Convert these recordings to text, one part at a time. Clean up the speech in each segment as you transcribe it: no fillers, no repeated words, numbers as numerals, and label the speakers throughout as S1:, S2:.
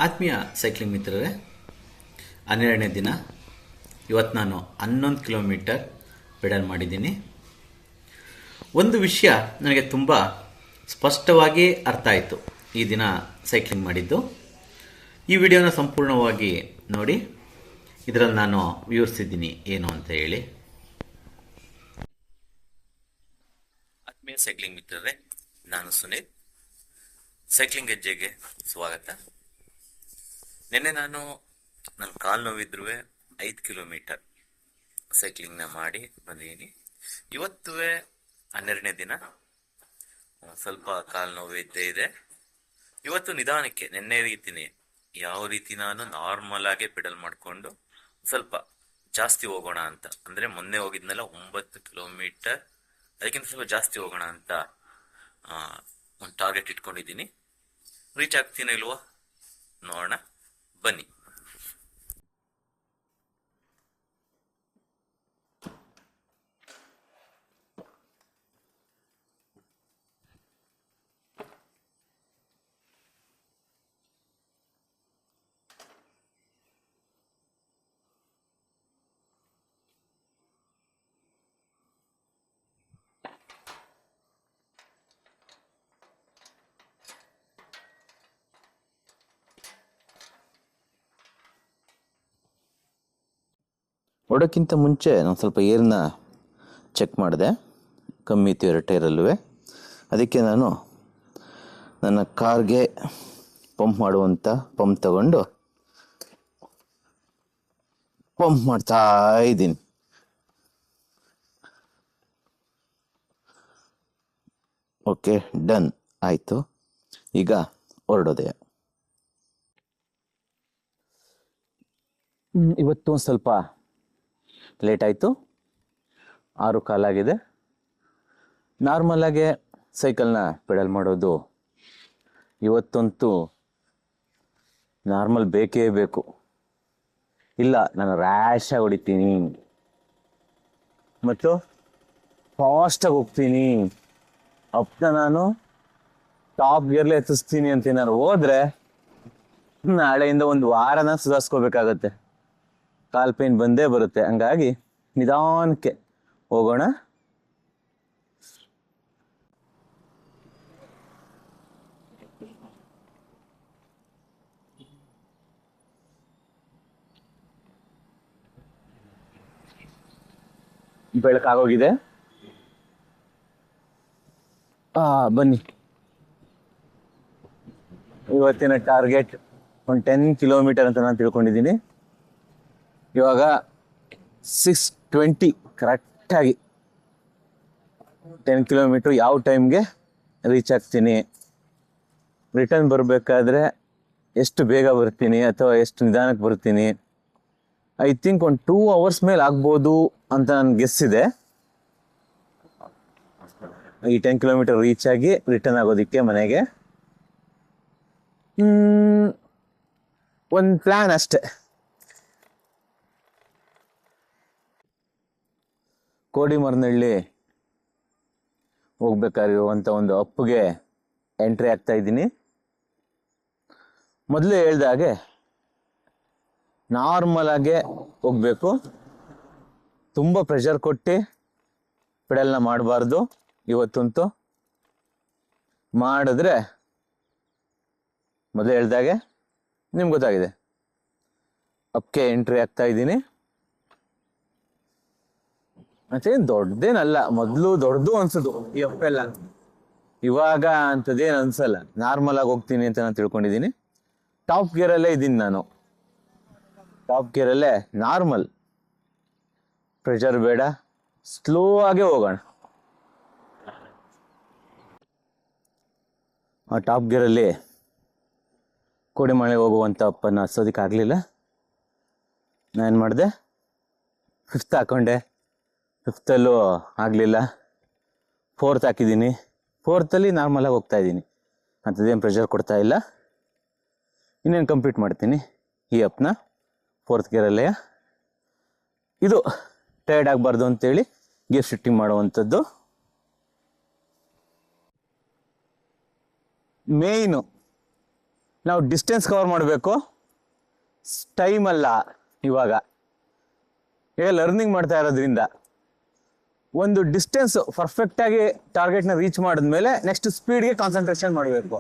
S1: ಆತ್ಮೀಯ ಸೈಕ್ಲಿಂಗ್ ಮಿತ್ರರೇ, 12ನೇ ದಿನ. ಇವತ್ತು ನಾನು 11 ಕಿಲೋಮೀಟರ್ ಪೆಡಲ್ ಮಾಡಿದ್ದೀನಿ. ಒಂದು ವಿಷಯ ನನಗೆ ತುಂಬ ಸ್ಪಷ್ಟವಾಗಿ ಅರ್ಥ ಆಯಿತು ಈ ದಿನ ಸೈಕ್ಲಿಂಗ್ ಮಾಡಿದ್ದು. ಈ ವಿಡಿಯೋನ ಸಂಪೂರ್ಣವಾಗಿ ನೋಡಿ. ಇದರಲ್ಲಿ ನಾನು ವಿವರಿಸಿದ್ದೀನಿ ಏನು ಅಂತ ಹೇಳಿ. ಆತ್ಮೀಯ ಸೈಕ್ಲಿಂಗ್ ಮಿತ್ರರೇ, ನಾನು ಸುನೀಲ್. ಸೈಕ್ಲಿಂಗ್ ಹೆಜ್ಜೆಗೆ ಸ್ವಾಗತ. ನಿನ್ನೆ ನಾನು ನನ್ನ ಕಾಲು ನೋವಿದ್ರೂ 5 ಕಿಲೋಮೀಟರ್ ಸೈಕ್ಲಿಂಗ್ನ ಮಾಡಿ ಬಂದಿದ್ದೀನಿ. ಇವತ್ತು 12ನೇ ದಿನ. ಸ್ವಲ್ಪ ಕಾಲು ನೋವು ಇದ್ದೇ ಇದೆ. ಇವತ್ತು ನಿಧಾನಕ್ಕೆ ನಿನ್ನೆ ರೀತಿನೇ ಯಾವ ರೀತಿ ನಾನು ನಾರ್ಮಲ್ ಆಗಿ ಪೆಡಲ್ ಮಾಡಿಕೊಂಡು ಸ್ವಲ್ಪ ಜಾಸ್ತಿ ಹೋಗೋಣ ಅಂತ, ಅಂದರೆ ಮೊನ್ನೆ ಹೋಗಿದ್ನೆಲ್ಲ 9 ಕಿಲೋಮೀಟರ್, ಅದಕ್ಕಿಂತ ಸ್ವಲ್ಪ ಜಾಸ್ತಿ ಹೋಗೋಣ ಅಂತ ಒಂದು ಟಾರ್ಗೆಟ್ ಇಟ್ಕೊಂಡಿದ್ದೀನಿ. ರೀಚ್ ಆಗ್ತೀನೋ ಇಲ್ವೋ ನೋಡೋಣ, ಬನ್ನಿ. ಹೊಡೋಕ್ಕಿಂತ ಮುಂಚೆ ನಾನು ಸ್ವಲ್ಪ ಏರ್ನ ಚೆಕ್ ಮಾಡಿದೆ. ಕಮ್ಮಿ ಇತ್ತು 2 ಟೈರಲ್ಲೂ. ಅದಕ್ಕೆ ನಾನು ನನ್ನ ಕಾರ್ಗೆ ಪಂಪ್ ಮಾಡುವಂಥ ಪಂಪ್ ತಗೊಂಡು ಪಂಪ್ ಮಾಡ್ತಾ ಇದ್ದೀನಿ. ಓಕೆ, ಡನ್ ಆಯಿತು. ಈಗ ಹೊರಡೋದೆ. ಇವತ್ತು ಒಂದು ಸ್ವಲ್ಪ ಲೇಟ್ ಆಯಿತು. 6 ಕಾಲಾಗಿದೆ. ನಾರ್ಮಲಾಗೆ ಸೈಕಲ್ನ ಪೆಡಲ್ ಮಾಡೋದು ಇವತ್ತಂತೂ ನಾರ್ಮಲ್ ಬೇಕೇ ಬೇಕು. ಇಲ್ಲ, ನಾನು ರ್ಯಾಶಾಗಿ ಹೊಡಿತೀನಿ ಮತ್ತು ಫಾಸ್ಟಾಗಿ ಹೋಗ್ತೀನಿ, ಅಪ್ನ ನಾನು ಟಾಪ್ ಗೇರ್ಲೆ ಎತ್ತಿಸ್ತೀನಿ ಅಂತ ನಾನು ಹೋದ್ರೆ ನಾಳೆಯಿಂದ ಒಂದು ವಾರನ ಸುಧಾರಿಸ್ಕೋಬೇಕಾಗತ್ತೆ. ಕಾಲ್ ಪೇನ್ ಬಂದೇ ಬರುತ್ತೆ. ಹಂಗಾಗಿ ನಿಧಾನಕ್ಕೆ ಹೋಗೋಣ. ಬೆಳಕಾಗೋಗಿದೆ. ಬನ್ನಿ. ಇವತ್ತಿನ ಟಾರ್ಗೆಟ್ ಒಂದು 10 ಕಿಲೋಮೀಟರ್ ಅಂತ ನಾನು ತಿಳ್ಕೊಂಡಿದ್ದೀನಿ. ಇವಾಗ 6:20 ಕರೆಕ್ಟಾಗಿ 10 ಕಿಲೋಮೀಟ್ರ್ ಯಾವ ಟೈಮ್ಗೆ ರೀಚ್ ಆಗ್ತೀನಿ. ರಿಟರ್ನ್ ಬರಬೇಕಾದ್ರೆ ಎಷ್ಟು ಬೇಗ ಬರ್ತೀನಿ ಅಥವಾ ಎಷ್ಟು ನಿಧಾನಕ್ಕೆ ಬರ್ತೀನಿ, ಐ ಥಿಂಕ್ ಒಂದು 2 ಅವರ್ಸ್ ಮೇಲೆ ಆಗ್ಬೋದು ಅಂತ ನನ್ನ ಗೆಸ್ ಇದೆ. ಈ 10 ಕಿಲೋಮೀಟರ್ ರೀಚ್ ಆಗಿ ರಿಟರ್ನ್ ಆಗೋದಕ್ಕೆ ಮನೆಗೆ ಒಂದು ಪ್ಲ್ಯಾನ್ ಅಷ್ಟೆ. ಕೋಡಿಮರ್ನಹಳ್ಳಿ ಹೋಗ್ಬೇಕಾಗಿರುವಂಥ ಒಂದು ಅಪ್ಗೆ ಎಂಟ್ರಿ ಆಗ್ತಾ ಇದ್ದೀನಿ. ಮೊದಲೇ ಹೇಳ್ದಾಗೆ ನಾರ್ಮಲ್ ಆಗೇ ಹೋಗ್ಬೇಕು. ತುಂಬ ಪ್ರೆಷರ್ ಕೊಟ್ಟು ಪೆಡಲ್ನ ಮಾಡಬಾರ್ದು. ಇವತ್ತಂತೂ ಮಾಡಿದ್ರೆ ಮೊದಲೇ ಹೇಳ್ದಾಗೆ ನಿಮ್ಗೆ ಗೊತ್ತಾಗಿದೆ. ಅಪ್ಗೆ ಎಂಟ್ರಿ ಆಗ್ತಾ ಇದ್ದೀನಿ. ಮತ್ತೇನು ದೊಡ್ಡದೇನಲ್ಲ, ಮೊದಲು ದೊಡ್ಡದು ಅನ್ಸೋದು ಈ ಅಪ್ಪೆಲ್ಲ. ಇವಾಗ ಅಂಥದ್ದೇನು ಅನ್ಸಲ್ಲ. ನಾರ್ಮಲ್ ಆಗಿ ಹೋಗ್ತೀನಿ ಅಂತ ನಾನು ತಿಳ್ಕೊಂಡಿದ್ದೀನಿ. ಟಾಪ್ ಗೇರಲ್ಲೇ ಇದ್ದೀನಿ ನಾನು. ಟಾಪ್ ಗೇರಲ್ಲೇ ನಾರ್ಮಲ್, ಪ್ರೆಷರ್ ಬೇಡ, ಸ್ಲೋ ಆಗೇ ಹೋಗೋಣ. ಆ ಟಾಪ್ ಗೇರಲ್ಲಿ ಕೋಡಿಮಳೆಗೆ ಹೋಗುವಂಥ ಅಪ್ಪನ ಹಚ್ಚೋದಕ್ಕಾಗಲಿಲ್ಲ. ನಾನೇನು ಮಾಡಿದೆ, 5th ಹಾಕೊಂಡೆ. 5thಲ್ಲೂ ಆಗಲಿಲ್ಲ. 4th ಹಾಕಿದ್ದೀನಿ. 4thಲ್ಲಿ ನಾರ್ಮಲಾಗಿ ಹೋಗ್ತಾ ಇದ್ದೀನಿ. ಅಂಥದ್ದೇನು ಪ್ರೆಷರ್ ಕೊಡ್ತಾ ಇಲ್ಲ. ಇನ್ನೇನು ಕಂಪ್ಲೀಟ್ ಮಾಡ್ತೀನಿ ಈ ಅಪ್ನ 4th ಗೇರಲ್ಲೇ. ಇದು ಟೈರ್ಡ್ ಆಗಬಾರ್ದು ಅಂತೇಳಿ ಗೇರ್ ಶಿಫ್ಟಿಂಗ್ ಮಾಡುವಂಥದ್ದು. ಮೇಯ್ನು
S2: ನಾವು ಡಿಸ್ಟೆನ್ಸ್ ಕವರ್ ಮಾಡಬೇಕು, ಟೈಮ್ ಅಲ್ಲ. ಇವಾಗ ಲರ್ನಿಂಗ್ ಮಾಡ್ತಾ ಇರೋದ್ರಿಂದ ಒಂದು ಡಿಸ್ಟೆನ್ಸ್ ಪರ್ಫೆಕ್ಟಾಗಿ ಟಾರ್ಗೆಟ್ನ ರೀಚ್ ಮಾಡಿದ್ಮೇಲೆ ನೆಕ್ಸ್ಟ್ ಸ್ಪೀಡ್ಗೆ ಕಾನ್ಸಂಟ್ರೇಷನ್ ಮಾಡಬೇಕು.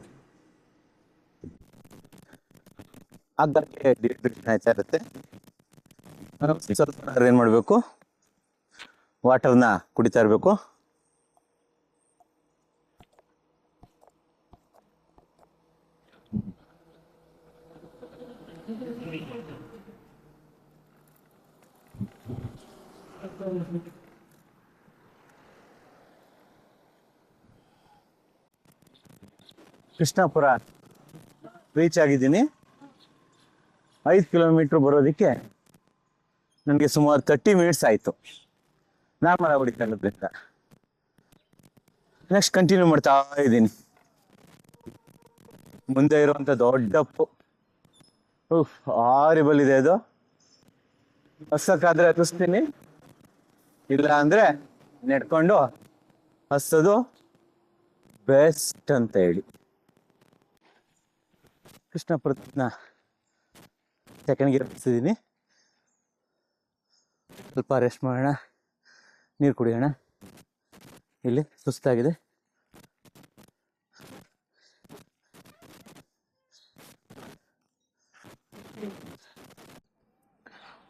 S2: ಆಯ್ತಾ ಇರುತ್ತೆ. ಸ್ವಲ್ಪ ಏನು ಮಾಡಬೇಕು, ವಾಟರ್ನ ಕುಡಿತಾ ಇರಬೇಕು. ಕೃಷ್ಣಾಪುರ ರೀಚ್ ಆಗಿದ್ದೀನಿ. 5 ಕಿಲೋಮೀಟ್ರ್ ಬರೋದಕ್ಕೆ ನನಗೆ ಸುಮಾರು 30 ಮಿನಿಟ್ಸ್ ಆಯಿತು ನಾರ್ಮಲ್ ಹೊಡಿತಾ ಇರೋದ್ರಿಂದ. ನೆಕ್ಸ್ಟ್ ಕಂಟಿನ್ಯೂ ಮಾಡ್ತಾ ಇದ್ದೀನಿ. ಮುಂದೆ ಇರುವಂಥ ದೊಡ್ಡ ಹಾರಿಬಲ್ ಇದೆ ಅದು. ಹಸ್ಸಕ್ಕಾದ್ರೆ ಹತ್ತಿಸ್ತೀನಿ, ಇಲ್ಲ ಅಂದರೆ ನೆಡ್ಕೊಂಡು ಹಸೋದು ಬೆಸ್ಟ್ ಅಂತ ಹೇಳಿ. ಕೃಷ್ಣಾಪುರನ ಸೆಕೆಂಡ್ಗೆ ಹತ್ತಿಸಿದ್ದೀನಿ. ಸ್ವಲ್ಪ ರೆಸ್ಟ್ ಮಾಡೋಣ, ನೀರು ಕುಡಿಯೋಣ. ಇಲ್ಲಿ ಸುಸ್ತಾಗಿದೆ.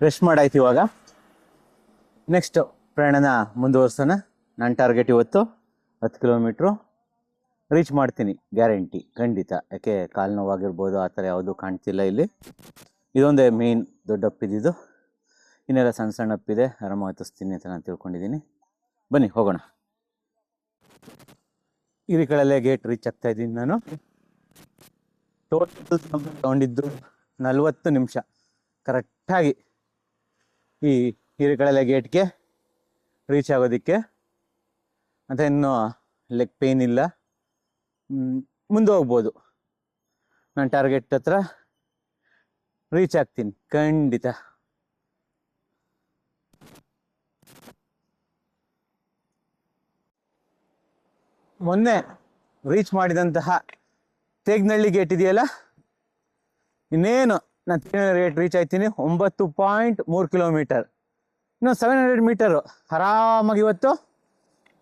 S2: ರೆಸ್ಟ್ ಮಾಡಾಯ್ತು. ಇವಾಗ ನೆಕ್ಸ್ಟ್ ಪ್ರಯಾಣನ ಮುಂದುವರ್ಸೋಣ. ನನ್ನ ಟಾರ್ಗೆಟ್ ಇವತ್ತು 10 ಕಿಲೋಮೀಟ್ರು ರೀಚ್ ಮಾಡ್ತೀನಿ, ಗ್ಯಾರಂಟಿ, ಖಂಡಿತ. ಯಾಕೆ ಕಾಲು ನೋವಾಗಿರ್ಬೋದು, ಆ ಥರ ಯಾವುದೂ ಕಾಣ್ತಿಲ್ಲ ಇಲ್ಲಿ. ಇದೊಂದೇ ಮೇಯ್ನ್ ದೊಡ್ಡ ಅಪ್ಪಿದ್ದು. ಇನ್ನೆಲ್ಲ ಸಣ್ಣ ಸಣ್ಣ ಅಪ್ಪಿದೆ, ಆರಾಮಾಗಿ ಹತ್ತಿಸ್ತೀನಿ ಅಂತ ನಾನು ತಿಳ್ಕೊಂಡಿದ್ದೀನಿ. ಬನ್ನಿ ಹೋಗೋಣ. ಹಿರೇಕಳಲೆ ಗೇಟ್ ರೀಚ್ ಆಗ್ತಾ ಇದ್ದೀನಿ ನಾನು. ಟೋಟಲ್ ತಗೊಂಡಿದ್ದು 40 ನಿಮಿಷ ಕರೆಕ್ಟಾಗಿ ಈ ಹಿರೇಕಳಲೆ ಗೇಟ್ಗೆ ರೀಚ್ ಆಗೋದಕ್ಕೆ. ಅಂತ ಇನ್ನು ಲೆಗ್ ಪೇನ್ ಇಲ್ಲ, ಮುಂದೆ ಹೋಗ್ಬೋದು. ನಾನು ಟಾರ್ಗೆಟ್ ಹತ್ರ ರೀಚ್ ಆಗ್ತೀನಿ ಖಂಡಿತ. ಮೊನ್ನೆ ರೀಚ್ ಮಾಡಿದಂತಹ ತೇಗ್ನಹಳ್ಳಿ ಗೇಟ್ ಇದೆಯಲ್ಲ, ಇನ್ನೇನು ನಾನು ತೇಗ್ನಹಳ್ಳಿ ಗೇಟ್ ರೀಚ್ ಆಯ್ತೀನಿ. 9.3 ಕಿಲೋಮೀಟರ್, ಇನ್ನು 700 ಮೀಟರು ಆರಾಮಾಗಿ ಇವತ್ತು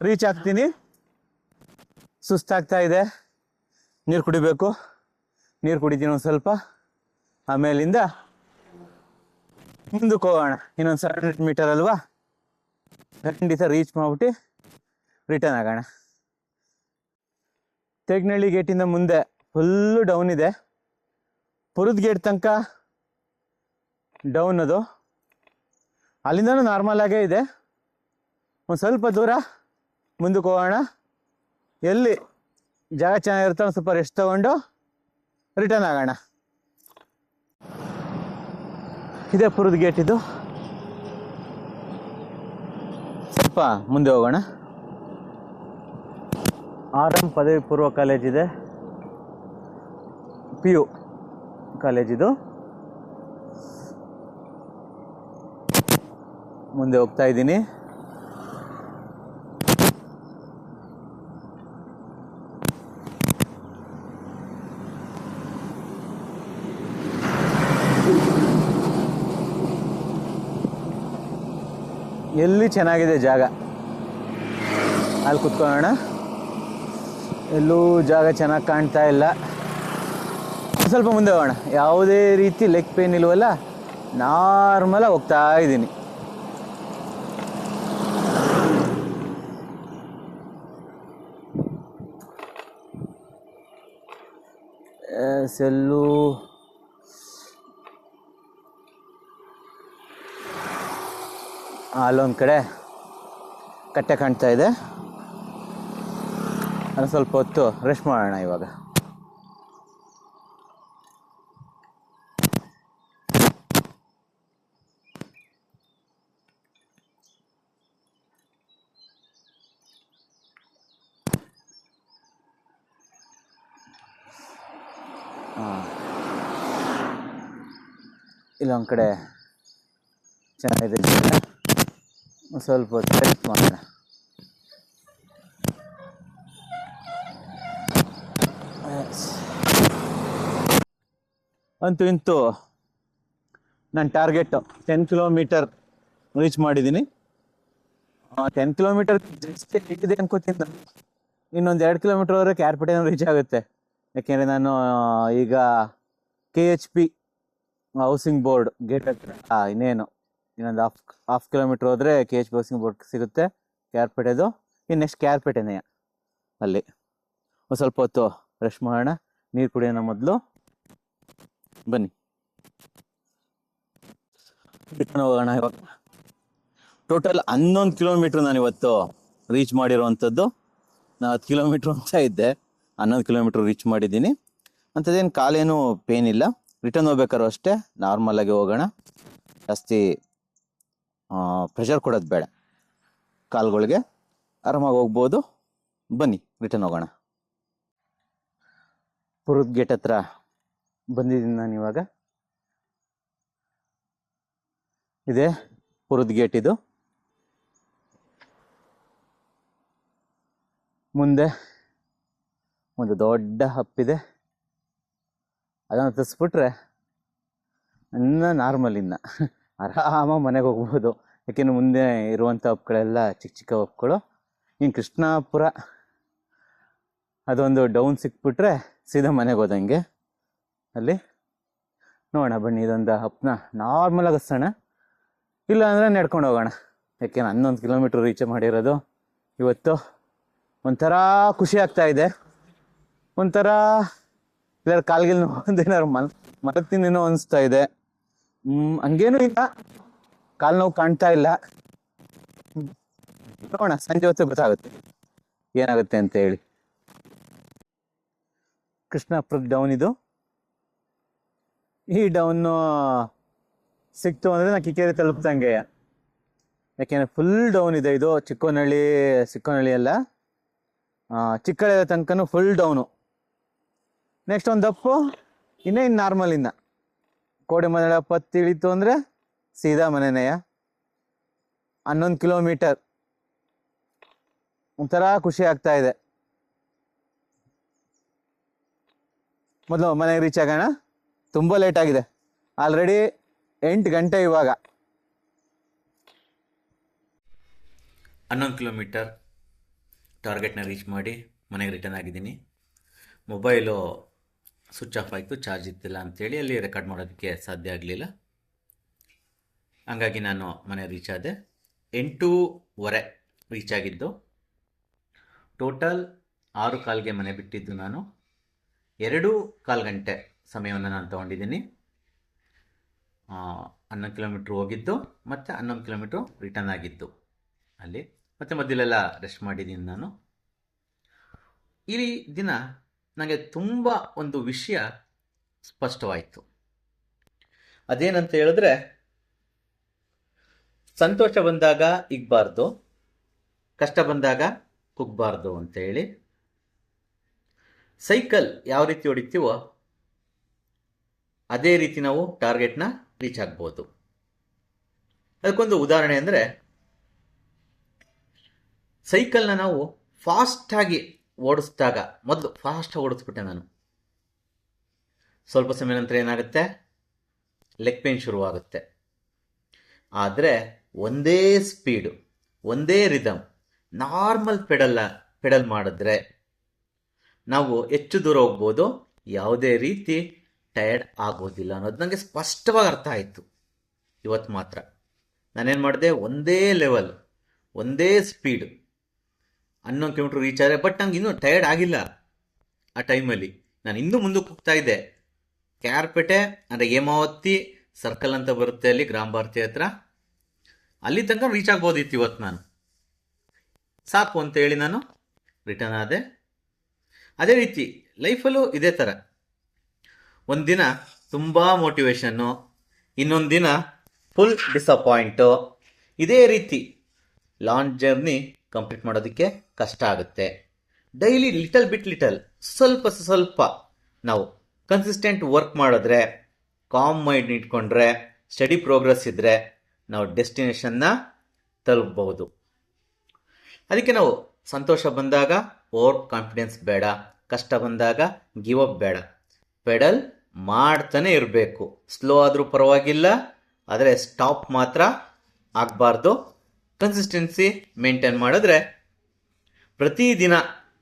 S2: ರೀಚ್ ಆಗ್ತೀನಿ. ಸುಸ್ತಾಗ್ತಾ ಇದೆ, ನೀರು ಕುಡಿಬೇಕು. ನೀರು ಕುಡಿತೀನಿ ಒಂದು ಸ್ವಲ್ಪ, ಆಮೇಲಿಂದ ಮುಂದಕ್ಕೆ ಹೋಗೋಣ. ಇನ್ನೊಂದು 700 ಮೀಟರ್ ಅಲ್ವಾ, ಖಂಡಿತ ರೀಚ್ ಮಾಡ್ಬಿಟ್ಟು ರಿಟರ್ನ್ ಆಗೋಣ. ತೇಗ್ನಹಳ್ಳಿ ಗೇಟಿಂದ ಮುಂದೆ ಫುಲ್ಲು ಡೌನ್ ಇದೆ. ಪುರದ ಗೇಟ್ ತನಕ ಡೌನ್ ಅದು, ಅಲ್ಲಿಂದನೂ ನಾರ್ಮಲ್ ಆಗೇ ಇದೆ. ಒಂದು ಸ್ವಲ್ಪ ದೂರ ಮುಂದಕ್ಕೆ ಹೋಗೋಣ. ಎಲ್ಲಿ ಜಾಗ ಚೆನ್ನಾಗಿರುತ್ತೆ ಒಂದು ಸ್ವಲ್ಪ ರೆಸ್ಟ್ ತಗೊಂಡು ರಿಟರ್ನ್ ಆಗೋಣ. ಇದೇ ಪುರದ ಗೇಟ್ ಇದು. ಸ್ವಲ್ಪ ಮುಂದೆ ಹೋಗೋಣ. RM ಪದವಿ ಪೂರ್ವ ಕಾಲೇಜಿದೆ, PU ಕಾಲೇಜಿದು. ಮುಂದೆ ಹೋಗ್ತಾ ಇದ್ದೀನಿ. ಎಲ್ಲಿ ಚೆನ್ನಾಗಿದೆ ಜಾಗ ಅಲ್ಲಿ ಕುತ್ಕೊಳ್ಳೋಣ. ಎಲ್ಲೂ ಜಾಗ ಚೆನ್ನಾಗಿ ಕಾಣ್ತಾ ಇಲ್ಲ. ಸ್ವಲ್ಪ ಮುಂದೆ ಹೋಗೋಣ. ಯಾವುದೇ ರೀತಿ ಲೆಗ್ ಪೇನ್ ಇಲ್ವಲ್ಲ, ನಾರ್ಮಲಾಗಿ ಹೋಗ್ತಾ ಇದ್ದೀನಿ. ಎಲ್ಲೂ ಅಲ್ಲೊಂದು ಕಡೆ ಕಟ್ಟೆ ಕಾಣ್ತಾ ಇದೆ. ಅದು ಸ್ವಲ್ಪ ಹೊತ್ತು ರೆಸ್ಟ್ ಮಾಡೋಣ ಇವಾಗ. ಇಲ್ಲೊಂದು ಕಡೆ ಚೆನ್ನಾಗಿದೆ, ಸ್ವಲ್ಪ ಹೊತ್ತು ರೆಸ್ಟ್ ಮಾಡೋಣ. ಅಂತೂ ಇಂತೂ ನನ್ನ ಟಾರ್ಗೆಟ್ 10 ಕಿಲೋಮೀಟರ್ ರೀಚ್ ಮಾಡಿದ್ದೀನಿ. 10 ಕಿಲೋಮೀಟರ್ ಜಸ್ಟ್ ಇಟ್ಟಿದೆ ಅನ್ಕೋತೀನಿ ನಾನು. ಇನ್ನೊಂದು 2 ಕಿಲೋಮೀಟರ್ ಹೋದರೆ ಕ್ಯಾರ್ಪೇಟೆನೂ ರೀಚ್ ಆಗುತ್ತೆ. ಯಾಕೆಂದರೆ ನಾನು ಈಗ KHP ಹೌಸಿಂಗ್ ಬೋರ್ಡ್ ಗೇಟ್ ಹತ್ರ ಇನ್ನೇನು ಇನ್ನೊಂದು ಹಾಫ್ ಕಿಲೋಮೀಟರ್ ಹೋದರೆ KHP ಹೌಸಿಂಗ್ ಬೋರ್ಡ್ ಸಿಗುತ್ತೆ ಕ್ಯಾರ್ಪೇಟೆದು. ಇನ್ನು ನೆಕ್ಸ್ಟ್ ಕ್ಯಾರ್ಪೇಟೆನೇ ಅಲ್ಲಿ. ಒಂದು ಸ್ವಲ್ಪ ಹೊತ್ತು ರೆಸ್ಟ್ ಮಾಡೋಣ, ನೀರು ಕುಡಿಯೋಣ ಮೊದಲು. ಬನ್ನಿ ರಿಟರ್ನ್ ಹೋಗೋಣ. ಇವಾಗ ಟೋಟಲ್ 11 ಕಿಲೋಮೀಟ್ರ್ ನಾನು ಇವತ್ತು ರೀಚ್ ಮಾಡಿರುವಂಥದ್ದು. ನಾನು 10 ಕಿಲೋಮೀಟ್ರ್ ಅಂತ ಇದ್ದೆ, 11 ಕಿಲೋಮೀಟ್ರ್ ರೀಚ್ ಮಾಡಿದ್ದೀನಿ. ಅಂಥದ್ದೇನು ಕಾಲೇನು ಪೇನ್ ಇಲ್ಲ. ರಿಟರ್ನ್ ಹೋಗ್ಬೇಕಾದ್ರೂ ಅಷ್ಟೇ ನಾರ್ಮಲಾಗಿ ಹೋಗೋಣ, ಜಾಸ್ತಿ ಪ್ರೆಷರ್ ಕೊಡೋದು ಬೇಡ ಕಾಲುಗಳಿಗೆ, ಆರಾಮಾಗಿ ಹೋಗ್ಬೋದು. ಬನ್ನಿ ರಿಟರ್ನ್ ಹೋಗೋಣ. ಪುರದ ಗೇಟ್ ಹತ್ರ ಬಂದಿದ್ದೀನಿ ನಾನು ಇವಾಗ. ಇದೆ ಪುರದ ಗೇಟ್. ಇದು ಮುಂದೆ ಒಂದು ದೊಡ್ಡ ಹಪ್ಪಿದೆ, ಅದನ್ನು ತರಿಸ್ಬಿಟ್ರೆ ಇನ್ನು ನಾರ್ಮಲ್ ಇನ್ನು ಆರಾಮಾಗಿ ಮನೆಗೆ ಹೋಗ್ಬೋದು. ಯಾಕೆಂದ್ರೆ ಮುಂದೆ ಇರುವಂಥ ಹಪ್ಪುಗಳೆಲ್ಲ ಚಿಕ್ಕ ಚಿಕ್ಕ ಹಪ್ಪುಗಳು. ಇನ್ನು ಕೃಷ್ಣಾಪುರ ಅದೊಂದು ಡೌನ್ ಸಿಕ್ಬಿಟ್ರೆ ಸೀದಾ ಮನೆಗೆ ಹೋದಂಗೆ. ಅಲ್ಲಿ ನೋಡೋಣ ಬನ್ನಿ, ಇದೊಂದು ಹಪ್ಪನ್ನ ನಾರ್ಮಲಾಗಿ ಹಸ್ಸೋಣ, ಇಲ್ಲ ಅಂದರೆ ನಡ್ಕೊಂಡು ಹೋಗೋಣ. ಯಾಕೆಂದ್ರೆ 11 ಕಿಲೋಮೀಟ್ರ್ ರೀಚ್ ಮಾಡಿರೋದು ಇವತ್ತು. ಒಂಥರ ಖುಷಿ ಆಗ್ತಾ ಇದೆ, ಒಂಥರ ಇಲ್ಲಾರ ಕಾಲ್ಗಿಲ್ ನೋವು ಮಲಗ್ತೀನೇನೋ ಅನಿಸ್ತಾ ಇದೆ. ಹಂಗೇನೂ ಇಲ್ಲ, ಕಾಲು ನೋವು ಕಾಣ್ತಾ ಇಲ್ಲ. ನೋಡೋಣ ಸಂಜೆ ಹೊತ್ತು ಗೊತ್ತಾಗುತ್ತೆ ಏನಾಗುತ್ತೆ ಅಂತ ಹೇಳಿ. ಕೃಷ್ಣಾಪುರದ ಡೌನ್ ಇದು. ಈ ಡೌನು ಸಿಕ್ತು ಅಂದರೆ ನಾನು ಕಿಕ್ಕೇರಿ ತಲುಪ್ತಂಗೆ. ಯಾಕೆಂದರೆ ಫುಲ್ ಡೌನ್ ಇದೆ ಇದು. ಚಿಕ್ಕೋನಹಳ್ಳಿ ಎಲ್ಲ ಚಿಕ್ಕಳ್ಳಿ ತನಕನೂ ಫುಲ್ ಡೌನು. ನೆಕ್ಸ್ಟ್ ಒಂದು ಅಪ್ಪು ಇನ್ನು ನಾರ್ಮಲ್. ಇನ್ನು ಕೋಡಿಮಲೆ ಹಪ್ಪತ್ತು ಇಳಿತು ಅಂದರೆ ಸೀದಾ ಮನೆನೆಯ. 11 ಕಿಲೋಮೀಟರ್ ಒಂಥರ ಖುಷಿ ಆಗ್ತಾ ಇದೆ. ಮೊದಲು ಮನೆಗೆ ರೀಚ್ ಆಗೋಣ, ತುಂಬ ಲೇಟ್ ಆಗಿದೆ. ಆಲ್ರೆಡಿ 8 ಗಂಟೆ ಇವಾಗ.
S1: 11 ಕಿಲೋಮೀಟರ್ ಟಾರ್ಗೆಟ್ನ ರೀಚ್ ಮಾಡಿ ಮನೆಗೆ ರಿಟರ್ನ್ ಆಗಿದ್ದೀನಿ. ಮೊಬೈಲು ಸ್ವಿಚ್ ಆಫ್ ಆಯಿತು, ಚಾರ್ಜ್ ಇತ್ತಿಲ್ಲ ಅಂಥೇಳಿ ಅಲ್ಲಿ ರೆಕಾರ್ಡ್ ಮಾಡೋದಕ್ಕೆ ಸಾಧ್ಯ ಆಗಲಿಲ್ಲ. ಹಂಗಾಗಿ ನಾನು ಮನೆ ರೀಚ್ ಆದೆ. 8:15 ರೀಚ್ ಆಗಿದ್ದು. ಟೋಟಲ್ 6:15ಗೆ ಮನೆ ಬಿಟ್ಟಿದ್ದು ನಾನು. 2.25 ಗಂಟೆ ಸಮಯವನ್ನು ನಾನು ತೊಗೊಂಡಿದ್ದೀನಿ. 11 ಕಿಲೋಮೀಟ್ರ್ ಹೋಗಿದ್ದು ಮತ್ತು 11 ಕಿಲೋಮೀಟ್ರು ರಿಟರ್ನ್ ಆಗಿದ್ದು ಅಲ್ಲಿ. ಮತ್ತು ಮಧ್ಯಲೆಲ್ಲ ರೆಸ್ಟ್ ಮಾಡಿದ್ದೀನಿ ನಾನು. ಈ ದಿನ ನನಗೆ ತುಂಬ ಒಂದು ವಿಷಯ ಸ್ಪಷ್ಟವಾಯಿತು. ಅದೇನಂತ ಹೇಳಿದ್ರೆ, ಸಂತೋಷ ಬಂದಾಗ ಇಗ್ಬಾರ್ದು, ಕಷ್ಟ ಬಂದಾಗ ಕುಗ್ಬಾರ್ದು ಅಂತೇಳಿ. ಸೈಕಲ್ ಯಾವ ರೀತಿ ಹೊಡಿತೀವೋ ಅದೇ ರೀತಿ ನಾವು ಟಾರ್ಗೆಟ್ನ ರೀಚ್ ಆಗ್ಬೋದು. ಅದಕ್ಕೊಂದು ಉದಾಹರಣೆ ಅಂದರೆ, ಸೈಕಲ್ನ ನಾವು ಫಾಸ್ಟಾಗಿ ಓಡಿಸಿದಾಗ, ಮೊದಲು ಫಾಸ್ಟಾಗಿ ಓಡಿಸ್ಬಿಟ್ಟೆ ನಾನು. ಸ್ವಲ್ಪ ಸಮಯ ನಂತರ ಏನಾಗುತ್ತೆ, ಲೆಗ್ ಪೇನ್ ಶುರುವಾಗುತ್ತೆ. ಆದರೆ ಒಂದೇ ಸ್ಪೀಡು, ಒಂದೇ ರಿದಮ್, ನಾರ್ಮಲ್ ಪೆಡಲ್ ಮಾಡಿದ್ರೆ ನಾವು ಹೆಚ್ಚು ದೂರ ಹೋಗ್ಬೋದು, ಯಾವುದೇ ರೀತಿ ಟಯರ್ಡ್ ಆಗೋದಿಲ್ಲ ಅನ್ನೋದು ನನಗೆ ಸ್ಪಷ್ಟವಾಗಿ ಅರ್ಥ ಆಯಿತು ಇವತ್ತು ಮಾತ್ರ. ನಾನೇನು ಮಾಡಿದೆ, ಒಂದೇ ಲೆವೆಲ್, ಒಂದೇ ಸ್ಪೀಡು 11 ಕಿಲೋಮೀಟ್ರ್ ರೀಚ್ ಆದರೆ, ಬಟ್ ನಂಗೆ ಇನ್ನೂ ಟಯರ್ಡ್ ಆಗಿಲ್ಲ. ಆ ಟೈಮಲ್ಲಿ ನಾನು ಇನ್ನೂ ಮುಂದಕ್ಕೆ ಹೋಗ್ತಾ ಇದ್ದೆ. ಕ್ಯಾರ್ಪೇಟೆ ಅಂದರೆ ಹೇಮಾವತಿ ಸರ್ಕಲ್ ಅಂತ ಬರುತ್ತೆ ಅಲ್ಲಿ, ಗ್ರಾಮ ಭಾರತಿ ಹತ್ರ, ಅಲ್ಲಿ ತನಕ ರೀಚ್ ಆಗ್ಬೋದಿತ್ತು ಇವತ್ತು ನಾನು. ಸಾಕು ಅಂತೇಳಿ ನಾನು ರಿಟರ್ನ್ ಆದೆ. ಅದೇ ರೀತಿ ಲೈಫಲ್ಲೂ ಇದೇ ಥರ. ಒಂದು ದಿನ ತುಂಬ ಮೋಟಿವೇಶನ್ನು, ಇನ್ನೊಂದು ದಿನ ಫುಲ್ ಡಿಸಪಾಯಿಂಟು. ಇದೇ ರೀತಿ ಲಾಂಗ್ ಜರ್ನಿ ಕಂಪ್ಲೀಟ್ ಮಾಡೋದಕ್ಕೆ ಕಷ್ಟ ಆಗುತ್ತೆ. ಡೈಲಿ ಲಿಟಲ್ ಸ್ವಲ್ಪ ನಾವು ಕನ್ಸಿಸ್ಟೆಂಟ್ ವರ್ಕ್ ಮಾಡಿದ್ರೆ, ಕಾಮ್ ಮೈಂಡ್ ಇಟ್ಕೊಂಡ್ರೆ, ಸ್ಟಡಿ ಪ್ರೋಗ್ರೆಸ್ ಇದ್ದರೆ ನಾವು ಡೆಸ್ಟಿನೇಷನ್ನ ತಲುಪಬಹುದು. ಅದಕ್ಕೆ ನಾವು ಸಂತೋಷ ಬಂದಾಗ ಓವರ್ ಕಾನ್ಫಿಡೆನ್ಸ್ ಬೇಡ, ಕಷ್ಟ ಬಂದಾಗ ಗಿವ್ ಅಪ್ ಬೇಡ. ಪೆಡಲ್
S2: ಮಾಡ್ತಾನೆ ಇರಬೇಕು. ಸ್ಲೋ ಆದರೂ ಪರವಾಗಿಲ್ಲ, ಆದರೆ ಸ್ಟಾಪ್ ಮಾತ್ರ ಆಗಬಾರ್ದು. ಕನ್ಸಿಸ್ಟೆನ್ಸಿ ಮೇಂಟೈನ್ ಮಾಡಿದ್ರೆ ಪ್ರತಿದಿನ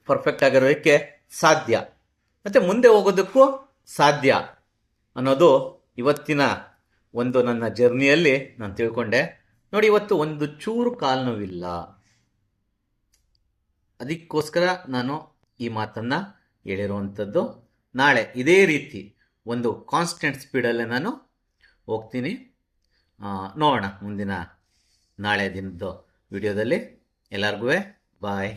S2: ಪರ್ಫೆಕ್ಟ್ ಆಗಿರೋದಕ್ಕೆ ಸಾಧ್ಯ, ಮತ್ತು ಮುಂದೆ ಹೋಗೋದಕ್ಕೂ ಸಾಧ್ಯ ಅನ್ನೋದು ಇವತ್ತಿನ ಒಂದು ನನ್ನ ಜರ್ನಿಯಲ್ಲಿ ನಾನು ತಿಳ್ಕೊಂಡೆ. ನೋಡಿ, ಇವತ್ತು ಒಂದು ಚೂರು ಕಾಲು ನೋವಿಲ್ಲ, ಅದಕ್ಕೋಸ್ಕರ ನಾನು ಈ ಮಾತನ್ನು ಹೇಳಿರುವಂಥದ್ದು. ನಾಳೆ ಇದೇ ರೀತಿ ಒಂದು ಕಾನ್ಸ್ಟೆಂಟ್ ಸ್ಪೀಡಲ್ಲೇ ನಾನು ಹೋಗ್ತೀನಿ. ನೋಡೋಣ ಮುಂದಿನ ನಾಳೆ ದಿನದ ವಿಡಿಯೋದಲ್ಲಿ. ಎಲ್ಲರಿಗೂ ಬಾಯ್.